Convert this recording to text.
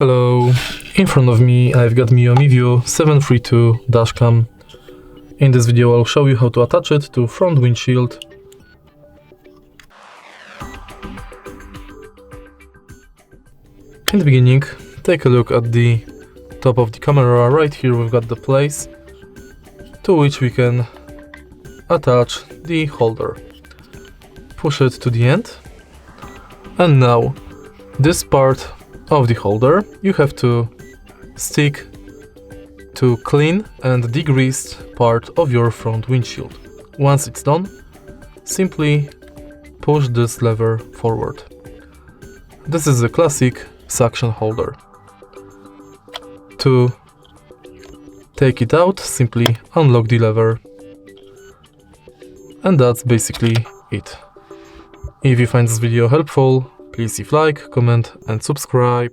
Hello, in front of me I've got MIO MiVue 732 dashcam. In this video I'll show you how to attach it to front windshield. In the beginning, take a look at the top of the camera. Right here we've got the place to which we can attach the holder. Push it to the end, and now this part of the holder you have to stick to clean and degreased part of your front windshield. Once it's done, simply push this lever forward. This is a classic suction holder. To take it out, simply unlock the lever, and that's basically it. If you find this video helpful, please leave like, comment and subscribe.